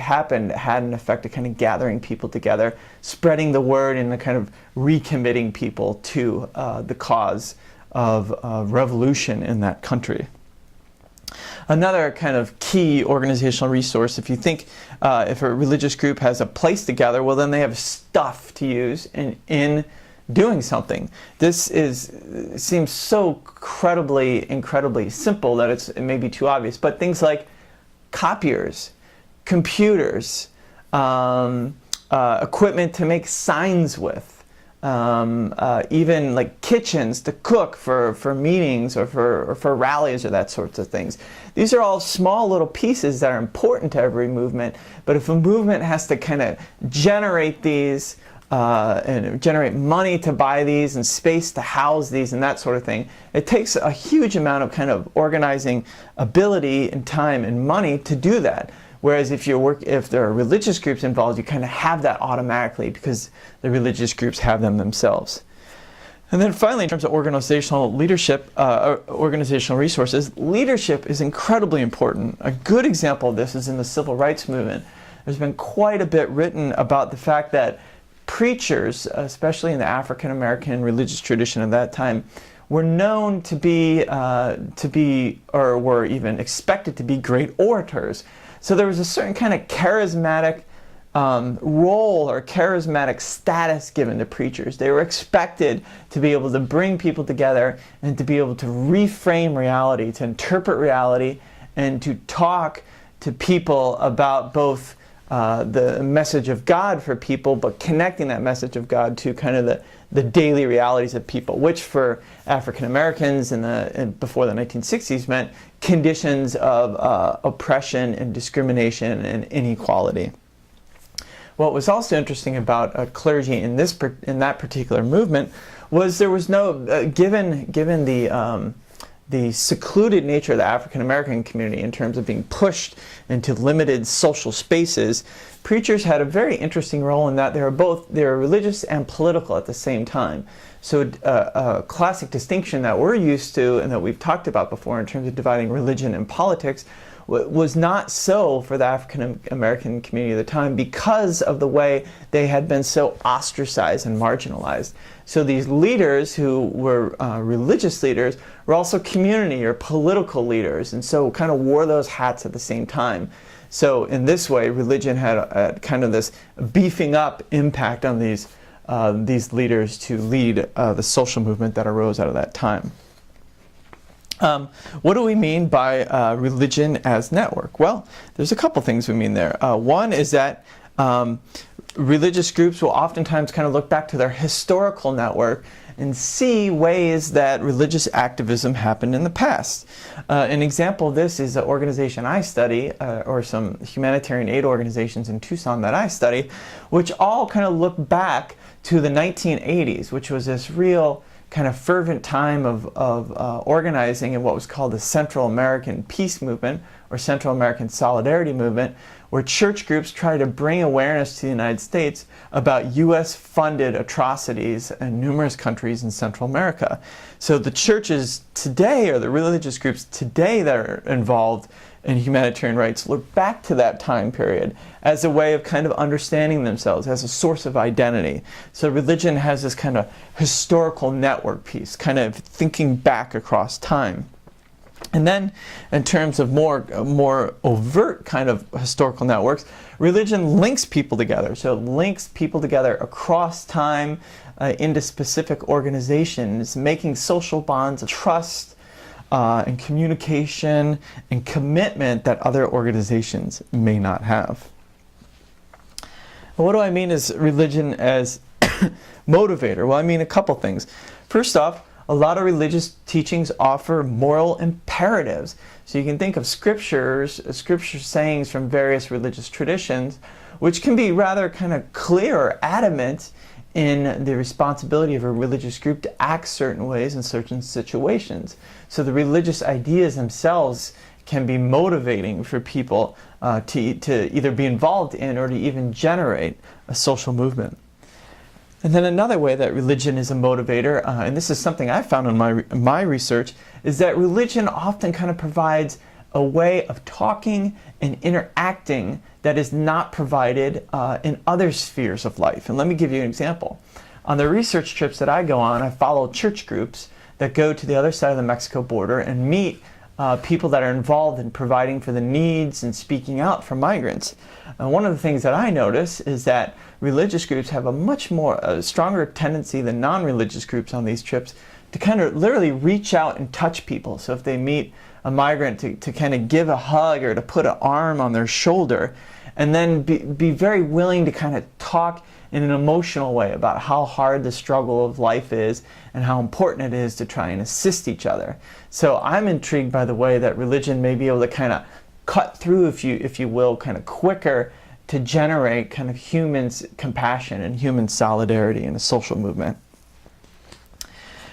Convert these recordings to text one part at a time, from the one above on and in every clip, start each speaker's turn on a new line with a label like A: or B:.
A: happened had an effect of kind of gathering people together, spreading the word, and kind of recommitting people to the cause of revolution in that country. Another kind of key organizational resource, if you think if a religious group has a place to gather, well, then they have stuff to use in doing something. This seems so incredibly simple that it may be too obvious, but things like copiers, computers, equipment to make signs with, even like kitchens to cook for meetings or for rallies or that sorts of things. These are all small little pieces that are important to every movement, but if a movement has to kind of generate these and generate money to buy these and space to house these and that sort of thing, it takes a huge amount of kind of organizing ability and time and money to do that. Whereas if there are religious groups involved, you kind of have that automatically because the religious groups have them themselves. And then finally, in terms of organizational leadership, organizational resources, leadership is incredibly important. A good example of this is in the civil rights movement. There's been quite a bit written about the fact that preachers, especially in the African American religious tradition of that time, were known to be or were even expected to be great orators. So there was a certain kind of charismatic role or charismatic status given to preachers. They were expected to be able to bring people together and to be able to reframe reality, to interpret reality, and to talk to people about both the message of God for people, but connecting that message of God to kind of the daily realities of people, which for African Americans before the 1960s meant conditions of oppression and discrimination and inequality. What was also interesting about clergy in that particular movement was there was no given the secluded nature of the African American community in terms of being pushed into limited social spaces. Preachers had a very interesting role in that they were religious and political at the same time. So a classic distinction that we're used to and that we've talked about before in terms of dividing religion and politics was not so for the African American community at the time because of the way they had been so ostracized and marginalized. So these leaders who were religious leaders were also community or political leaders, and so kind of wore those hats at the same time. So in this way, religion had kind of this beefing up impact on these leaders to lead the social movement that arose out of that time. What do we mean by religion as network? Well, there's a couple things we mean there. One is that religious groups will oftentimes kind of look back to their historical network and see ways that religious activism happened in the past. An example of this is an organization I study, or some humanitarian aid organizations in Tucson that I study, which all kind of look back to the 1980s, which was this real kind of fervent time of organizing in what was called the Central American Peace Movement or Central American Solidarity Movement, where church groups tried to bring awareness to the United States about U.S.-funded atrocities in numerous countries in Central America. So the churches today, or the religious groups today that are involved in humanitarian rights, look back to that time period as a way of kind of understanding themselves, as a source of identity. So religion has this kind of historical network piece, kind of thinking back across time. And then, in terms of more overt kind of historical networks, religion links people together. So it links people together across time into specific organizations, making social bonds of trust and communication and commitment that other organizations may not have. And what do I mean as religion as motivator? Well, I mean a couple things. First off, a lot of religious teachings offer moral imperatives. So you can think of scripture sayings from various religious traditions, which can be rather kind of clear or adamant in the responsibility of a religious group to act certain ways in certain situations. So the religious ideas themselves can be motivating for people to either be involved in or to even generate a social movement. And then another way that religion is a motivator, and this is something I found in my research, is that religion often kind of provides a way of talking and interacting that is not provided in other spheres of life. And let me give you an example. On the research trips that I go on, I follow church groups that go to the other side of the Mexico border and meet people that are involved in providing for the needs and speaking out for migrants. And one of the things that I notice is that religious groups have a much more stronger tendency than non-religious groups on these trips to kind of literally reach out and touch people. So if they meet a migrant, to kind of give a hug or to put an arm on their shoulder, and then be very willing to kind of talk in an emotional way about how hard the struggle of life is and how important it is to try and assist each other. So I'm intrigued by the way that religion may be able to kind of cut through, if you will, kind of quicker to generate kind of human compassion and human solidarity in a social movement.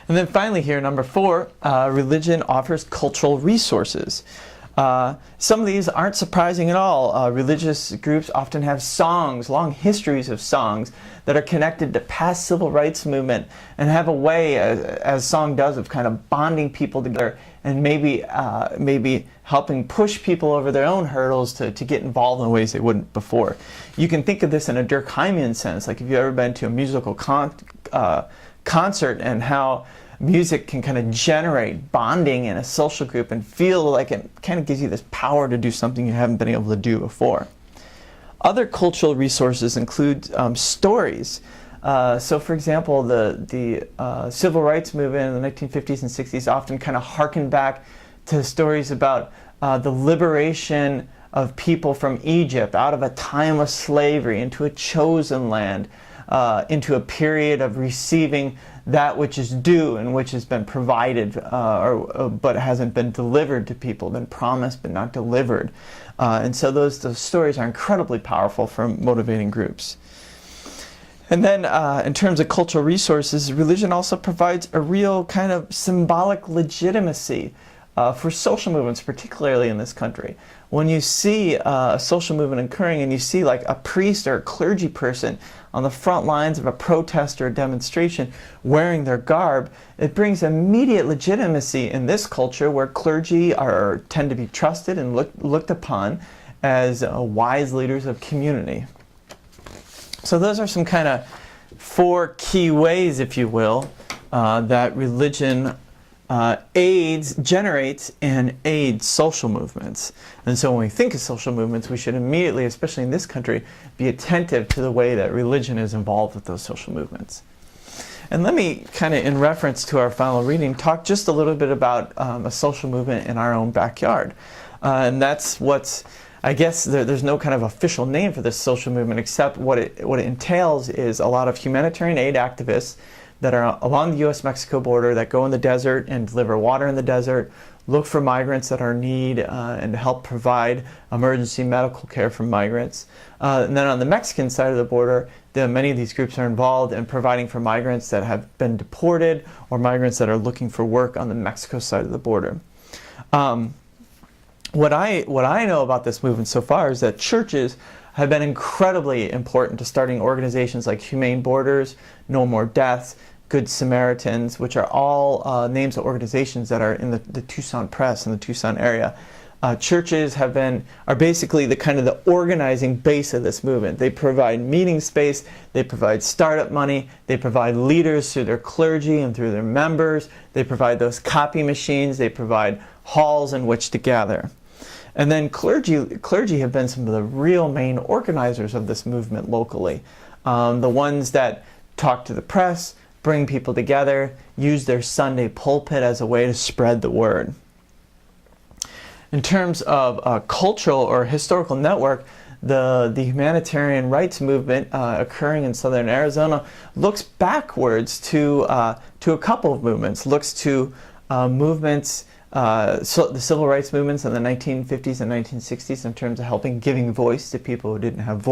A: And then finally here, number 4, religion offers cultural resources. Some of these aren't surprising at all. Religious groups often have songs, long histories of songs, that are connected to past civil rights movement and have a way, as song does, of kind of bonding people together and maybe helping push people over their own hurdles to get involved in ways they wouldn't before. You can think of this in a Durkheimian sense, like if you've ever been to a musical concert and how music can kind of generate bonding in a social group and feel like it kind of gives you this power to do something you haven't been able to do before. Other cultural resources include stories. So for example, the civil rights movement in the 1950s and 60s often kind of harkened back to stories about the liberation of people from Egypt out of a time of slavery into a chosen land, into a period of receiving that which is due and which has been provided but hasn't been delivered to people, been promised but not delivered. And so those stories are incredibly powerful for motivating groups. And then in terms of cultural resources, religion also provides a real kind of symbolic legitimacy for social movements, particularly in this country. When you see a social movement occurring and you see like a priest or a clergy person on the front lines of a protest or a demonstration wearing their garb, it brings immediate legitimacy in this culture where clergy tend to be trusted and looked upon as wise leaders of community. So those are some kind of 4 key ways, if you will, that religion generates and aids social movements. And so when we think of social movements, we should immediately, especially in this country, be attentive to the way that religion is involved with those social movements. And let me kind of, in reference to our final reading, talk just a little bit about a social movement in our own backyard. And that's I guess there's no kind of official name for this social movement, except what it entails is a lot of humanitarian aid activists that are along the U.S.-Mexico border that go in the desert and deliver water in the desert, look for migrants that are in need, and help provide emergency medical care for migrants. And then on the Mexican side of the border, many of these groups are involved in providing for migrants that have been deported or migrants that are looking for work on the Mexico side of the border. What I know about this movement so far is that churches have been incredibly important to starting organizations like Humane Borders, No More Deaths, Good Samaritans, which are all names of organizations that are in the Tucson Press in the Tucson area. Churches are basically the kind of the organizing base of this movement. They provide meeting space, they provide startup money, they provide leaders through their clergy and through their members, they provide those copy machines, they provide halls in which to gather. And then clergy have been some of the real main organizers of this movement locally. The ones that talk to the press, bring people together, use their Sunday pulpit as a way to spread the word. In terms of a cultural or historical network, the humanitarian rights movement occurring in southern Arizona looks backwards to a couple of movements, looks to movements, the civil rights movements in the 1950s and 1960s in terms of giving voice to people who didn't have voice.